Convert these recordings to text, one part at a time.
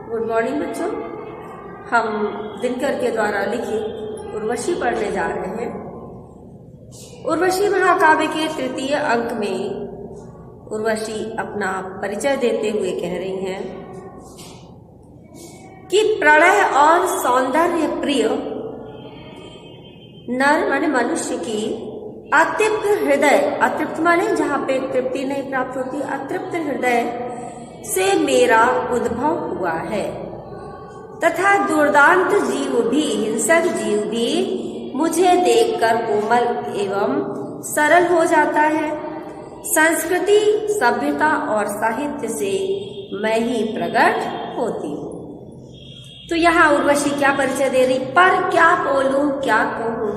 Good morning बच्चों। हम दिनकर के द्वारा लिखित उर्वशी पढ़ने जा रहे हैं। उर्वशी महाकाव्य के तृतीय अंक में उर्वशी अपना परिचय देते हुए कह रही हैं कि प्रणय और सौंदर्य प्रिय नर माने मनुष्य की अतृप्त हृदय, अतृप्त माने जहाँ पे तृप्ति नहीं प्राप्त होती, अतृप्त हृदय से मेरा उद्भव हुआ है तथा दुर्दांत जीव भी, हिंसक जीव भी मुझे देखकर कोमल एवं सरल हो जाता है। संस्कृति, सभ्यता और साहित्य से मैं ही प्रकट होती हूँ। तो यहाँ उर्वशी क्या परिचय दे रही, पर क्या बोलूं क्या कहूँ।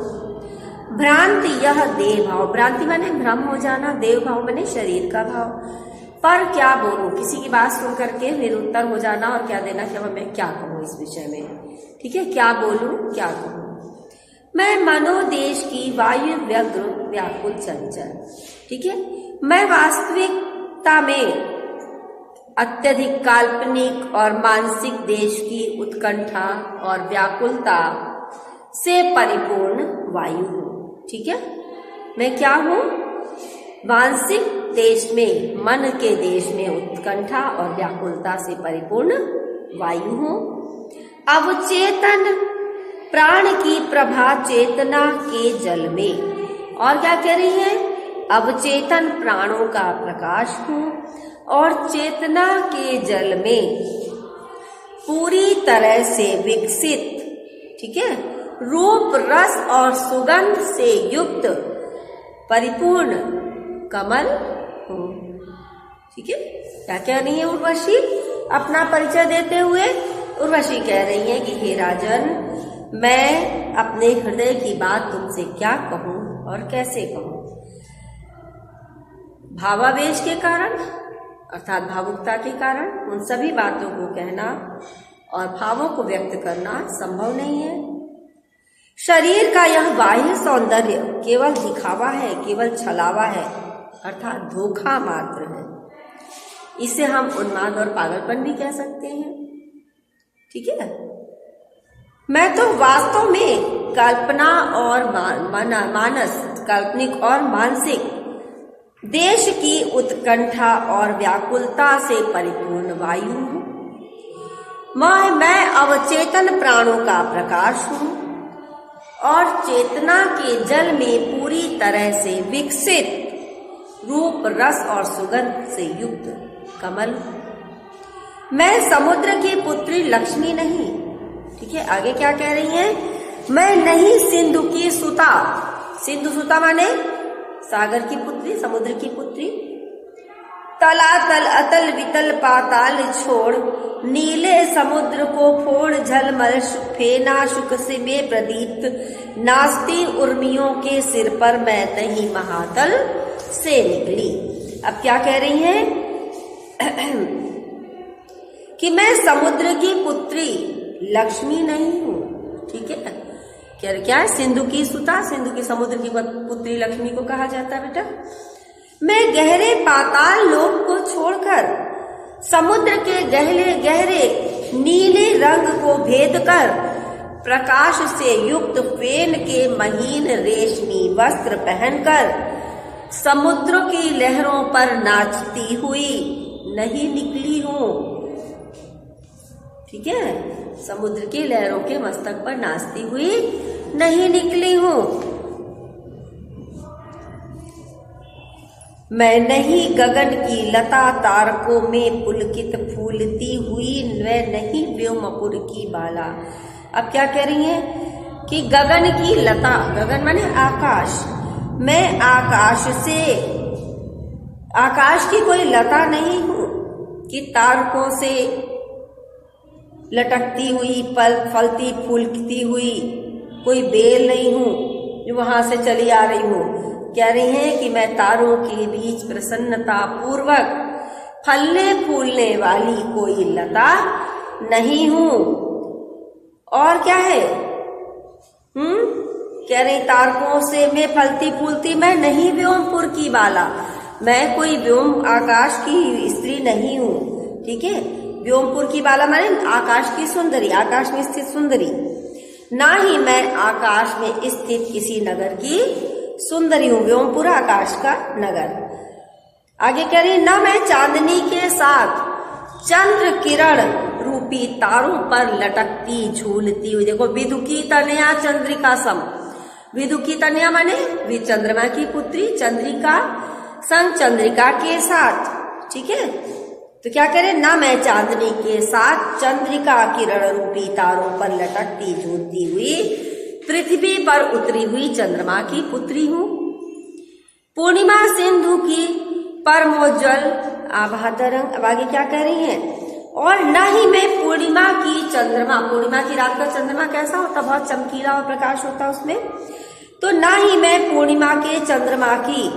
भ्रांति यह देह भाव, भ्रांति माने भ्रम हो जाना, देव भाव माने शरीर का भाव। पर क्या बोलूं, किसी की बात सुन करके निरुत्तर हो जाना और क्या देना कि अब मैं क्या कहूँ इस विषय में। ठीक है, क्या बोलूं क्या कहूँ। मैं मनोदेश की वायु व्यग्र व्याकुल चंचल। ठीक है, मैं वास्तविकता में अत्यधिक काल्पनिक और मानसिक देश की उत्कंठा और व्याकुलता से परिपूर्ण वायु हूँ। ठीक है, मैं क्या हूँ, मानसिक देश में, मन के देश में उत्कंठा और व्याकुलता से परिपूर्ण वायु हूँ। अवचेतन प्राण की प्रभा चेतना के जल में, और क्या कह रही है, अवचेतन प्राणों का प्रकाश हूँ और चेतना के जल में पूरी तरह से विकसित, ठीक है, रूप रस और सुगंध से युक्त परिपूर्ण कमल हूँ। ठीक है, क्या कह रही है उर्वशी अपना परिचय देते हुए। उर्वशी कह रही है कि हे राजन, मैं अपने हृदय की बात तुमसे क्या कहूँ और कैसे कहूँ। भावावेश के कारण अर्थात भावुकता के कारण उन सभी बातों को कहना और भावों को व्यक्त करना संभव नहीं है। शरीर का यह बाह्य सौंदर्य केवल दिखावा है, केवल छलावा है, अर्थात धोखा मात्र है। इसे हम उन्माद और पागलपन भी कह सकते हैं। ठीक है, मैं तो वास्तव में कल्पना और मानस, काल्पनिक और मानसिक देश की उत्कंठा और व्याकुलता से परिपूर्ण वायु हूँ। मैं अवचेतन प्राणों का प्रकाश हूँ और चेतना के जल में पूरी तरह से विकसित रूप रस और सुगंध से युक्त कमल। मैं समुद्र की पुत्री लक्ष्मी नहीं। ठीक है, आगे क्या कह रही है, मैं नहीं सिंधु की सुता। सिंधु सुता माने सागर की पुत्री, समुद्र की पुत्री। तलातल अतल वितल पाताल छोड़, नीले समुद्र को फोड़, झलमल फेना शुक से में प्रदीप्त, नाचती उर्मियों के सिर पर मैं तही महातल से निकली। अब क्या कह रही है कि मैं समुद्र की पुत्री लक्ष्मी नहीं हूँ। ठीक है, क्या है, सिंधु की सुता, सिंधु की समुद्र की पुत्री लक्ष्मी को कहा जाता है बेटा। मैं गहरे पाताल लोक को छोड़कर समुद्र के गहरे गहरे नीले रंग को भेद कर प्रकाश से युक्त फेन के महीन रेशमी वस्त्र पहनकर समुद्र की लहरों पर नाचती हुई नहीं निकली हूँ। ठीक है, समुद्र की लहरों के मस्तक पर नाचती हुई नहीं निकली हूँ। मैं नहीं गगन की लता तारकों में पुलकित फूलती हुई, मैं नहीं व्योमपुर की बाला। अब क्या कह रही है कि गगन की लता, गगन माने आकाश, मैं आकाश की कोई लता नहीं हूँ कि तारकों से लटकती हुई, फलती फूलती हुई कोई बेल नहीं हूँ जो वहां से चली आ रही हूँ। कह रही हैं कि मैं तारों के बीच प्रसन्नता पूर्वक फलने फूलने वाली कोई लता नहीं हूँ। और क्या है, कह रही तारकों से मैं फलती फूलती मैं नहीं व्योमपुर की बाला, मैं कोई व्योम आकाश की स्त्री नहीं हूँ। ठीक है, व्योमपुर की बाला माने आकाश की सुंदरी, आकाश में स्थित सुंदरी। ना ही मैं आकाश में स्थित किसी नगर की सुंदरी हूं। व्योमपुर आकाश का नगर। आगे कह रही, ना मैं चांदनी के साथ चंद्र किरण रूपी तारों पर लटकती झूलती हुई। देखो, विदुकी तनया चंद्रिका सम। विदुकी तनया माने चंद्रमा की पुत्री, चंद्रिका संग चंद्रिका के साथ। ठीक है, तो क्या करें, ना मैं चांदनी के साथ चंद्रिका किरण रूपी तारों पर लटकती झूलती हुई पृथ्वी पर उतरी हुई चंद्रमा की पुत्री हूं। पूर्णिमा सिंधु की परमोज्वल आभा तरंग। अब आगे क्या कह रही हैं, और न ही मैं पूर्णिमा की चंद्रमा, पूर्णिमा की रात का चंद्रमा कैसा होता, बहुत चमकीला और प्रकाश होता उसमें, तो ना ही मैं पूर्णिमा के चंद्रमा की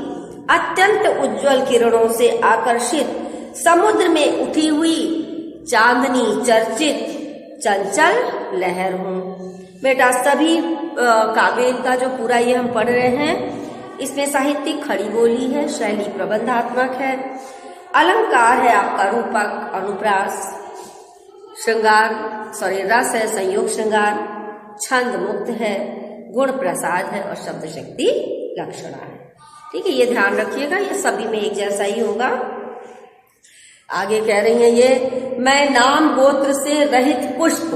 अत्यंत उज्जवल किरणों से आकर्षित समुद्र में उठी हुई चांदनी चर्चित चंचल लहर हूं। बेटा, सभी काव्य का जो पूरा ये हम पढ़ रहे हैं, इसमें साहित्यिक खड़ी बोली है, शैली प्रबंधात्मक है, अलंकार है आपका रूपक, अनुप्रास, श्रृंगार रस है, संयोग श्रृंगार, छंद मुक्त है, गुण प्रसाद है और शब्द शक्ति लक्षणा है। ठीक है, ये ध्यान रखिएगा, ये सभी में एक जैसा ही होगा। आगे कह रही है ये, मैं नाम गोत्र से रहित पुष्प।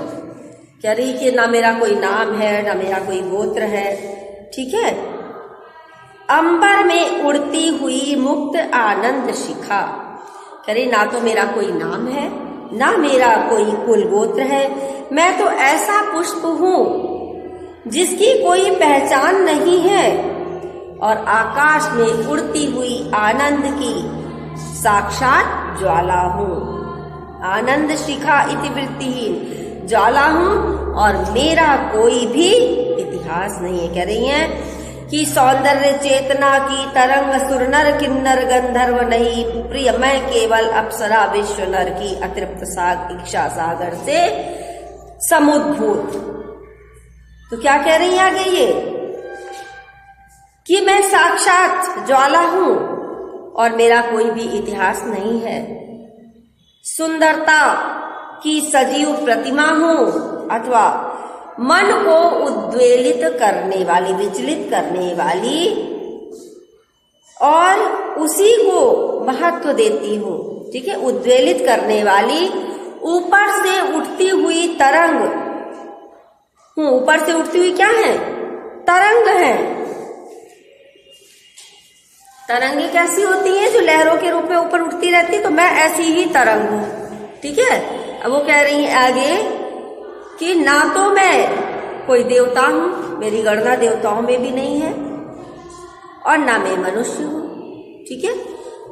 कह रही कि ना मेरा कोई नाम है, ना मेरा कोई गोत्र है। ठीक है, अंबर में उड़ती हुई मुक्त आनंद शिखा। कह रही, ना तो मेरा कोई नाम है, ना मेरा कोई कुल गोत्र है, मैं तो ऐसा पुष्प हूं जिसकी कोई पहचान नहीं है और आकाश में उड़ती हुई आनंद की साक्षात ज्वाला हूं। आनंद शिखा इति वृत्तिहीन ज्वाला हूं और मेरा कोई भी इतिहास नहीं है। कह रही हैं कि सौंदर्य चेतना की तरंग सुर नर किन्नर गंधर्व नहीं, प्रिय मैं केवल अप्सरा विश्व नर की अतृप्त इच्छा सागर से समुद्भूत। तो क्या कह रही है आगे ये, कि मैं साक्षात ज्वाला हूं और मेरा कोई भी इतिहास नहीं है। सुंदरता की सजीव प्रतिमा हूं अथवा मन को उद्वेलित करने वाली, विचलित करने वाली और उसी को महत्व देती हूं। ठीक है, उद्वेलित करने वाली ऊपर से उठती हुई तरंग हूं। ऊपर से उठती हुई क्या है, तरंग है। तरंगे कैसी होती हैं, जो लहरों के रूप में ऊपर उठती रहती, तो मैं ऐसी ही तरंग हूं। ठीक है, अब वो कह रही है आगे कि ना तो मैं कोई देवता हूं, मेरी गणना देवताओं में भी नहीं है, और ना मैं मनुष्य हूं। ठीक है,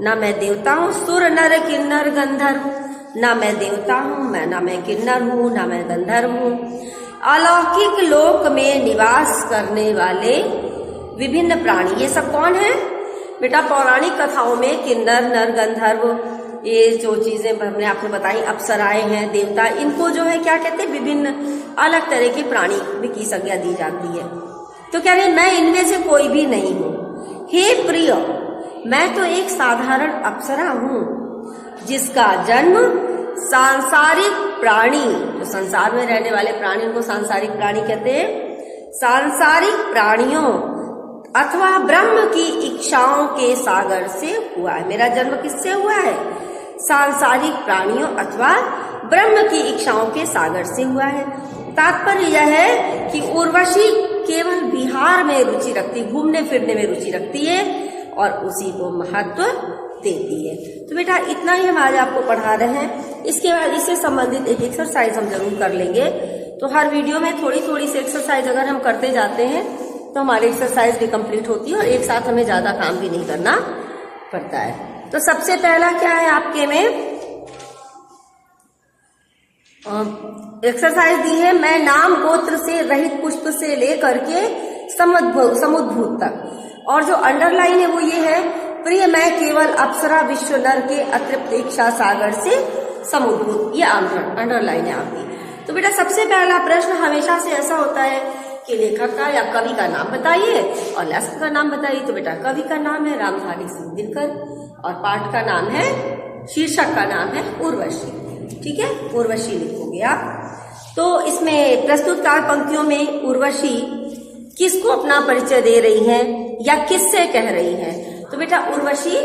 ना मैं देवता हूं, सुर नर किन्नर गंधर्व, ना मैं देवता हूं, ना मैं किन्नर हूं, ना मैं गंधर्व हूं। अलौकिक लोक में निवास करने वाले विभिन्न प्राणी, ये सब कौन है बेटा, पौराणिक कथाओं में किन्नर नर गंधर्व, ये जो चीजें हमने आपको बताई, अप्सराएं हैं, देवता, इनको जो है क्या कहते हैं, विभिन्न अलग तरह के प्राणी में की संज्ञा दी जाती है। तो कह रहे मैं इनमें से कोई भी नहीं हूं। हे प्रिय, मैं तो एक साधारण अप्सरा हूं जिसका जन्म सांसारिक प्राणी, जो संसार में रहने वाले प्राणी, उनको सांसारिक प्राणी कहते हैं, सांसारिक प्राणियों अथवा ब्रह्म की इच्छाओं के सागर से हुआ है। मेरा जन्म किससे हुआ है, सांसारिक प्राणियों अथवा ब्रह्म की इच्छाओं के सागर से हुआ है। तात्पर्य यह है कि उर्वशी केवल विहार में रुचि रखती, घूमने फिरने में रुचि रखती है और उसी को महत्व देती है। तो बेटा इतना ही हम आज आपको पढ़ा रहे हैं। इसके बाद इससे संबंधित एक एक्सरसाइज हम जरूर कर लेंगे। तो हर वीडियो में थोड़ी थोड़ी सी एक्सरसाइज अगर हम करते जाते हैं तो हमारी एक्सरसाइज भी कंप्लीट होती है और एक साथ हमें ज्यादा काम भी नहीं करना पड़ता है। तो सबसे पहला क्या है आपके में एक्सरसाइज दी है, मैं नाम गोत्र से रहित पुष्प से लेकर के समुद्भूत तक, और जो अंडरलाइन है वो ये है, प्रिय मैं केवल अप्सरा विश्व नर के अतृप्त इच्छा सागर से समुद्भूत, ये अंडरलाइन है आपकी। तो बेटा सबसे पहला प्रश्न हमेशा से ऐसा होता है कि लेखक का या कवि का नाम बताइए और लेखक का नाम बताइए। तो बेटा कवि का नाम है रामधारी सिंह दिनकर और पाठ का नाम है, शीर्षक का नाम है उर्वशी। ठीक है, उर्वशी लिखोगे आप। तो इसमें प्रस्तुत काव्य पंक्तियों में उर्वशी किसको अपना परिचय दे रही है या किससे कह रही है? तो बेटा उर्वशी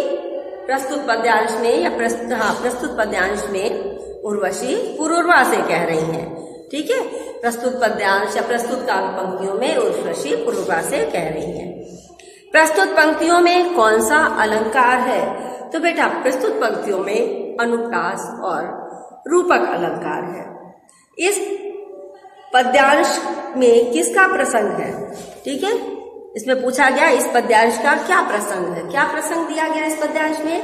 प्रस्तुत पद्यांश में या प्रस्तुत पद्यांश में उर्वशी पुरूरवा से कह रही हैं। ठीक है, प्रस्तुत पद्यांश या प्रस्तुत काव्य पंक्तियों में उर्वशी पुरूरवा से कह रही हैं। प्रस्तुत पंक्तियों में कौन सा अलंकार है? तो बेटा प्रस्तुत पंक्तियों में अनुप्रास और रूपक अलंकार है। इस पद्यांश में किसका प्रसंग है? ठीक है, इसमें पूछा गया इस पद्यांश का क्या प्रसंग है, क्या प्रसंग दिया गया इस पद्यांश में?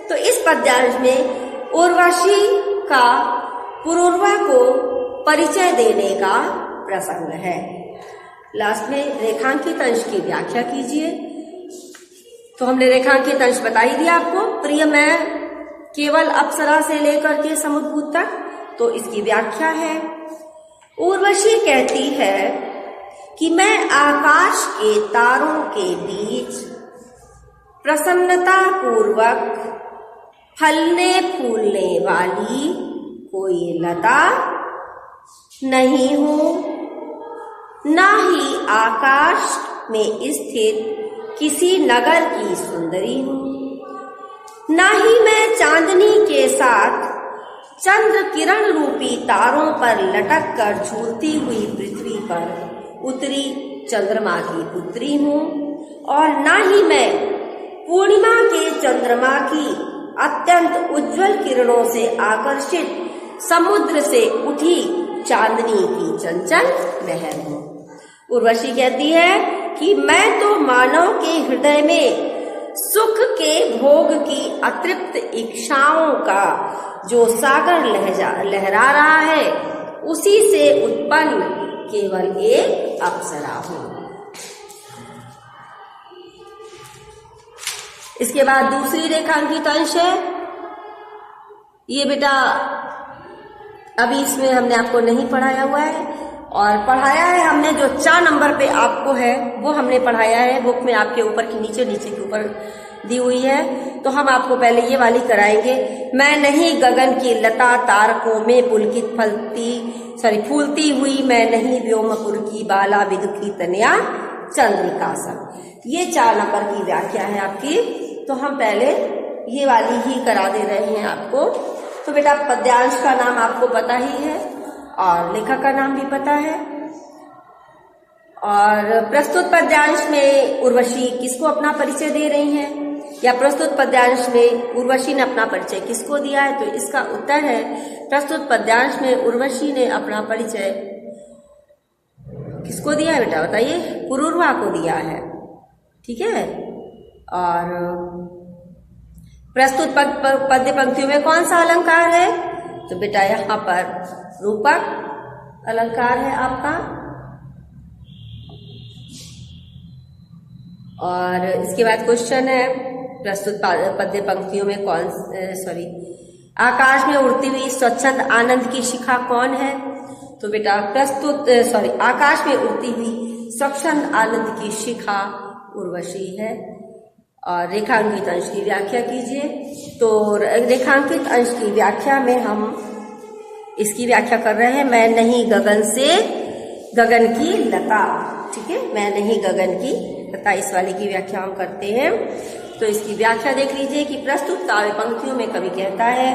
तो इस पद्यांश में उर्वशी का पुरूरवा को परिचय देने का प्रसंग है। लास्ट में रेखांकित अंश की व्याख्या कीजिए। तो हमने रेखांकित अंश बता ही दिया आपको, प्रिय मैं केवल अप्सरा से लेकर के समुद्रभूत तक। तो इसकी व्याख्या है, उर्वशी कहती है कि मैं आकाश के तारों के बीच प्रसन्नता पूर्वक फलने फूलने वाली कोई लता नहीं हूं, ना ही आकाश में स्थित किसी नगर की सुंदरी हूं, ना ही मैं चांदनी के साथ चंद्र किरण रूपी तारों पर लटक कर झूलती हुई पृथ्वी पर उतरी चंद्रमा की पुत्री हूं, और ना ही मैं पूर्णिमा के चंद्रमा की अत्यंत उज्जवल किरणों से आकर्षित समुद्र से उठी चांदनी की चंचल लहर हूं। उर्वशी कहती है कि मैं तो मानव के हृदय में सुख के भोग की अतृप्त इच्छाओं का जो सागर लहरा रहा है उसी से उत्पन्न केवल एक अप्सरा हूं। इसके बाद दूसरी रेखांकित अंश है। ये बेटा अभी इसमें हमने आपको नहीं पढ़ाया हुआ है, और पढ़ाया है हमने जो 4 नंबर पे आपको है वो हमने पढ़ाया है, बुक में आपके ऊपर की नीचे के ऊपर दी हुई है। तो हम आपको पहले ये वाली कराएंगे, मैं नहीं गगन की लता तारकों में पुलकित फूलती हुई, मैं नहीं व्योमपुर की बाला विदुखी तनया चंद्रिका सन। ये 4 नंबर की व्याख्या है आपकी। तो हम पहले ये वाली ही करा दे रहे हैं आपको। तो बेटा पद्यांश का नाम आपको पता ही है और लेखक का नाम भी पता है। और प्रस्तुत पद्यांश में उर्वशी किसको अपना परिचय दे रही हैं, या प्रस्तुत पद्यांश में उर्वशी ने अपना परिचय किसको दिया है? तो इसका उत्तर है, प्रस्तुत पद्यांश में उर्वशी ने अपना परिचय किसको दिया है बेटा बताइए? पुरूरवा को दिया है। ठीक है, और प्रस्तुत पद्य पंक्तियों में कौन सा अलंकार है? तो बेटा यहाँ पर रूपक अलंकार है आपका। और इसके बाद क्वेश्चन है, प्रस्तुत पद्य पंक्तियों में आकाश में उड़ती हुई स्वच्छंद आनंद की शिखा कौन है? तो बेटा आकाश में उड़ती हुई स्वच्छंद आनंद की शिखा उर्वशी है। और रेखांकित अंश की व्याख्या कीजिए। तो रेखांकित अंश की व्याख्या में हम इसकी व्याख्या कर रहे हैं, मैं नहीं गगन की लता। ठीक है, मैं नहीं गगन की लता, इस वाले की व्याख्या हम करते हैं। तो इसकी व्याख्या देख लीजिए कि प्रस्तुत काव्य पंक्तियों में कवि कहता है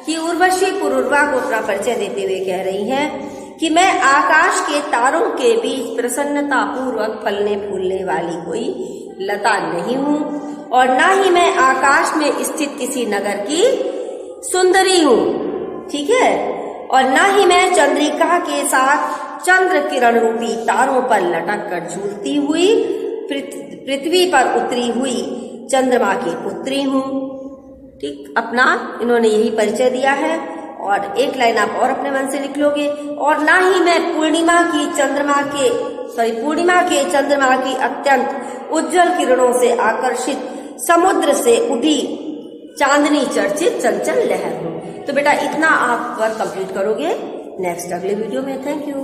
कि उर्वशी पुरूरवा को अपना परिचय देते हुए कह रही है कि मैं आकाश के तारों के बीच प्रसन्नता पूर्वक फलने फूलने वाली कोई लता नहीं हूं, और ना ही मैं आकाश में स्थित किसी नगर की सुंदरी हूं। ठीक है, और ना ही मैं चंद्रिका के साथ चंद्र किरण रूपी तारों पर लटक कर झूलती हुई पृथ्वी पर उतरी हुई चंद्रमा की पुत्री हूं। ठीक, अपना इन्होंने यही परिचय दिया है। और एक लाइन आप और अपने मन से लिख लोगे, और ना ही मैं पूर्णिमा के चंद्रमा की अत्यंत उज्जवल किरणों से आकर्षित समुद्र से उठी चांदनी चर्चित चंचल लहर हूं। तो बेटा इतना आप वर्क कंप्लीट करोगे नेक्स्ट अगले वीडियो में। Thank you.